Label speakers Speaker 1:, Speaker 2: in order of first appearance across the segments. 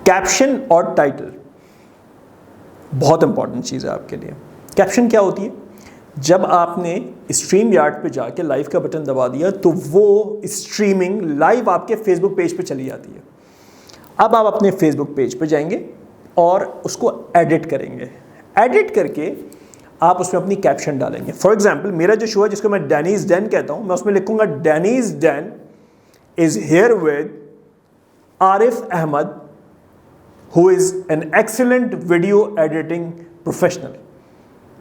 Speaker 1: Caption और title बहुत important चीज़ है आपके लिए। कैप्शन क्या होती है? जब आपने स्ट्रीम यार्ड पे जाके लाइव का बटन दबा दिया तो वो स्ट्रीमिंग लाइव आपके फेसबुक पेज पे चली जाती है। अब आप अपने फेसबुक पेज पे जाएंगे और उसको एडिट करेंगे। एडिट करके आप उसमें अपनी कैप्शन डालेंगे। फॉर एग्जाम्पल मेरा जो शो है जिसको मैं डैनीज डैन कहता हूँ, मैं उसमें लिखूंगा Danny's Dan is here with Arif Ahmed who is an excellent video editing professional.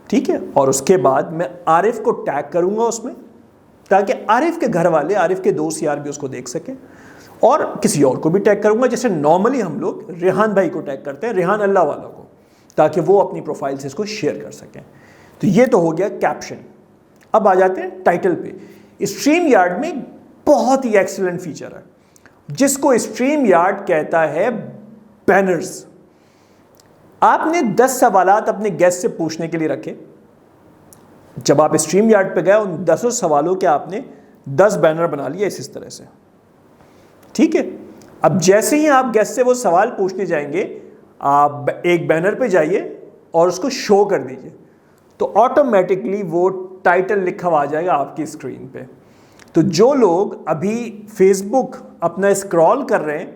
Speaker 1: ठीक है, और उसके बाद मैं आरिफ को टैग करूंगा उसमें, ताकि आरिफ के घर वाले, आरिफ के दोस्त यार भी उसको देख सकें, और किसी और को भी टैग करूंगा, जैसे नॉर्मली हम लोग रेहान भाई को टैग करते हैं, रेहान अल्लाह वाला को, ताकि वो अपनी प्रोफाइल से इसको शेयर कर सकें। तो ये तो हो गया कैप्शन। अब आ जाते हैं टाइटल पे। स्ट्रीम यार्ड में बहुत ही एक्सीलेंट फीचर है जिसको स्ट्रीम यार्ड कहता है बैनर्स। आपने 10 सवालात अपने गेस्ट से पूछने के लिए रखे। जब आप स्ट्रीम यार्ड पे गए, उन 10 सवालों के आपने 10 बैनर बना लिए इस तरह से। ठीक है, अब जैसे ही आप गेस्ट से वो सवाल पूछने जाएंगे, आप एक बैनर पे जाइए और उसको शो कर दीजिए, तो ऑटोमेटिकली वो टाइटल लिखा हुआ आ जाएगा आपकी स्क्रीन पे। तो जो लोग अभी फेसबुक अपना स्क्रॉल कर रहे हैं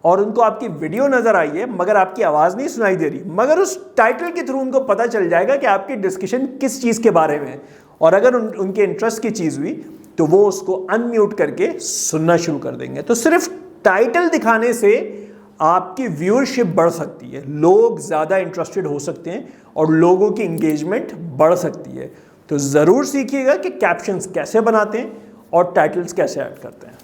Speaker 1: और उनको आपकी वीडियो नजर आई है मगर आपकी आवाज़ नहीं सुनाई दे रही, मगर उस टाइटल के थ्रू उनको पता चल जाएगा कि आपकी डिस्कशन किस चीज़ के बारे में है, और अगर उनके इंटरेस्ट की चीज़ हुई तो वो उसको अनम्यूट करके सुनना शुरू कर देंगे। तो सिर्फ टाइटल दिखाने से आपकी व्यूअरशिप बढ़ सकती है, लोग ज़्यादा इंटरेस्टेड हो सकते हैं और लोगों की इंगेजमेंट बढ़ सकती है। तो ज़रूर सीखिएगा कि कैप्शंस कैसे बनाते हैं और टाइटल्स कैसे ऐड करते हैं।